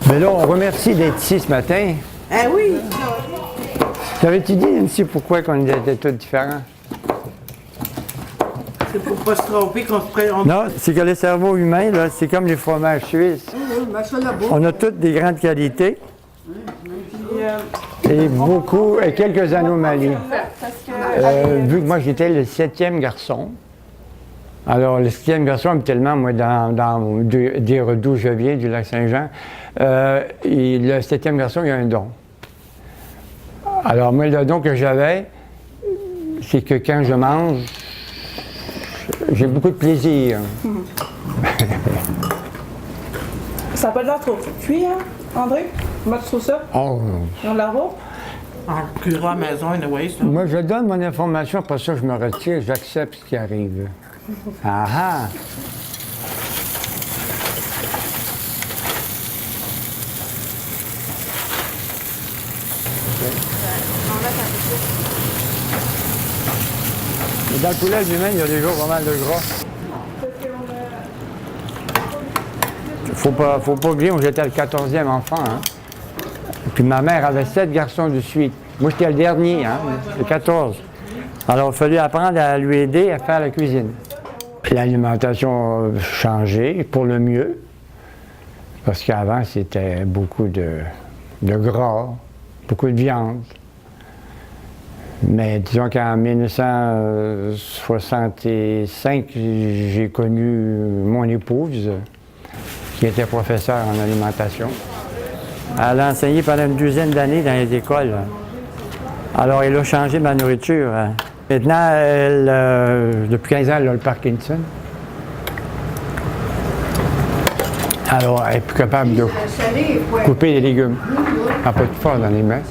Mais là, on remercie d'être ici ce matin. Ah oui! T'avais-tu dit, Nancy, pourquoi on était tous différents? C'est pour pas se tromper qu'on se prenne. Non, c'est que le cerveau humain, là, c'est comme les fromages suisses. On a toutes des grandes qualités et beaucoup, et quelques anomalies. Vu que moi, j'étais le 7e garçon, alors le 7e garçon, habituellement, moi, dire d'où je viens, du lac Saint-Jean, et le 7e garçon, il a un don. Alors moi, le don que j'avais, c'est que quand je mange, j'ai beaucoup de plaisir. Ça n'a pas l'air trop cuit, hein, André? Comment tu trouves ça? Oh. On la voit? On cuira à la maison, anyway, ça. Moi, je donne mon information, après ça, je me retire, j'accepte ce qui arrive. Ah ah! Mais dans le poulet lui-même, il y a déjà pas mal de gras. Faut pas oublier, j'étais le 14e enfant. Hein. Puis ma mère avait 7 garçons de suite. Moi, j'étais le dernier, hein, le 14. Alors, il a fallu apprendre à lui aider à faire la cuisine. L'alimentation a changé pour le mieux. Parce qu'avant, c'était beaucoup de gras, beaucoup de viande. Mais disons qu'en 1965, j'ai connu mon épouse, qui était professeure en alimentation. Elle a enseigné pendant une douzaine d'années dans les écoles. Alors, elle a changé ma nourriture. Maintenant, depuis 15 ans, elle a le Parkinson. Alors, elle n'est plus capable de couper les légumes. Elle n'a pas de force dans les mains.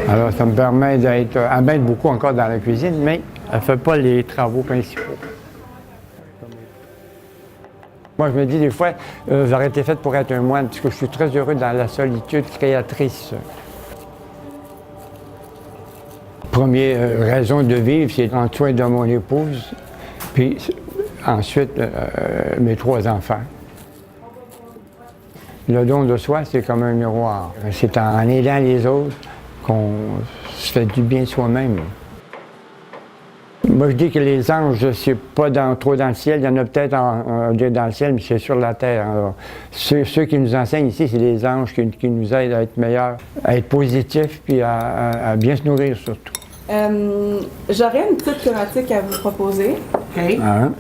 Alors, ça me permet d'être... Elle m'aide beaucoup encore dans la cuisine, mais elle ne fait pas les travaux principaux. Moi, je me dis des fois, j'aurais été faite pour être un moine, parce que je suis très heureux dans la solitude créatrice. Première raison de vivre, c'est prendre soin de mon épouse, puis ensuite mes 3 enfants. Le don de soi, c'est comme un miroir. C'est en aidant les autres qu'on se fait du bien soi-même. Moi, je dis que les anges, c'est pas trop dans le ciel. Il y en a peut-être dans le ciel, mais c'est sur la terre. Alors, ceux qui nous enseignent ici, c'est les anges qui nous aident à être meilleurs, à être positifs, puis à bien se nourrir surtout. J'aurais une petite thématique à vous proposer. OK. Hein?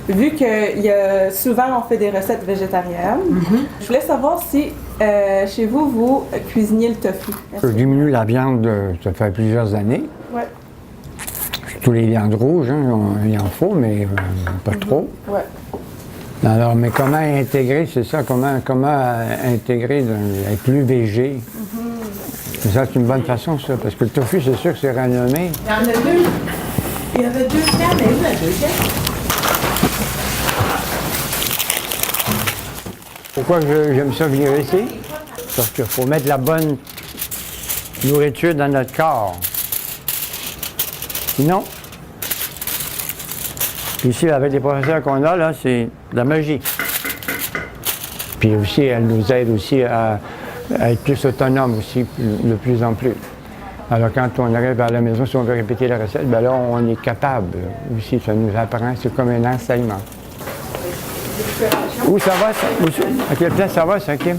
Vu que souvent on fait des recettes végétariennes, je voulais savoir si chez vous, vous cuisiniez le tofu. Je diminue la viande, ça fait plusieurs années. Ouais. Tous les viandes rouges, hein, il en faut, mais pas trop. Ouais. Alors, mais comment intégrer, c'est ça, comment intégrer, être plus végé. Ça, c'est une bonne façon, ça, parce que le tofu, c'est sûr que c'est renommé. Il y en a 2. Il y avait 2 cannes, mais où la deuxième? Pourquoi j'aime ça venir ici? Parce qu'il faut mettre la bonne nourriture dans notre corps. Sinon, ici, avec les professeurs qu'on a, là, c'est de la magie. Puis aussi, elle nous aide aussi à être plus autonome aussi, de plus en plus. Alors, quand on arrive à la maison, si on veut répéter la recette, bien là, on est capable aussi. Ça nous apprend, c'est comme un enseignement. Où ça va, ça? À quelle place ça va, ça, Kim?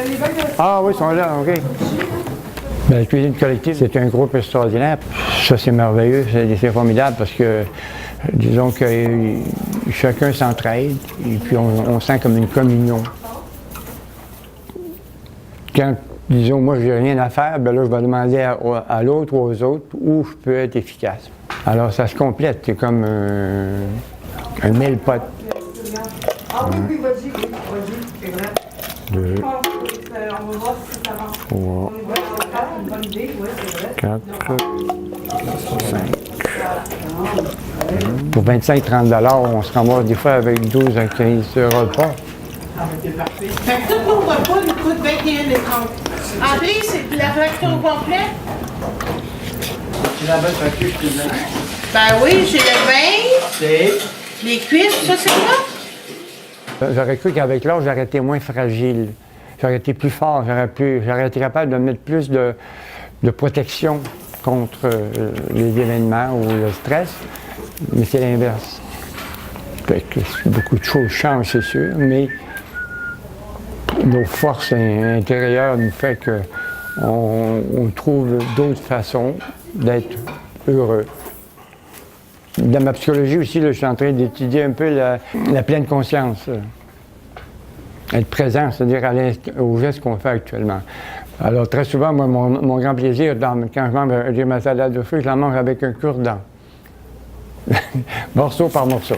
Les bacs de... Ah oui, ils sont là, OK. Bien, la cuisine collective, c'est un groupe extraordinaire. Ça, c'est merveilleux, c'est formidable parce que, disons que chacun s'entraide et puis on sent comme une communion. Quand, disons, moi, j'ai rien à faire, bien là, je vais demander à l'autre ou aux autres où je peux être efficace. Alors, ça se complète, c'est comme un mille-pot. Ah oui, vas-y, c'est vrai. 2, On va voir si ça marche. 3, On va faire une bonne idée, oui, c'est vrai. 4, 5. Pour 25-30 $, on se ramasse des fois avec 12 à 15 repas. Ah, c'est parfait. Fait que tout ton repas nous coûte 21,30 $. André, c'est de la facture au complet? C'est la bonne facture, je te donne. Ben oui, j'ai le vin, les cuisses, ça c'est quoi? J'aurais cru qu'avec l'âge, j'aurais été moins fragile. j'aurais été plus fort, j'aurais été capable de mettre plus de protection contre les événements ou le stress, mais c'est l'inverse. Beaucoup de choses changent, c'est sûr, mais nos forces intérieures nous font qu'on trouve d'autres façons d'être heureux. Dans ma psychologie aussi, là, je suis en train d'étudier un peu la pleine conscience. Être présent, c'est-à-dire aux gestes qu'on fait actuellement. Alors très souvent, moi, mon grand plaisir, quand je mange ma salade de fruits, je la mange avec un cure-dent. Morceau par morceau.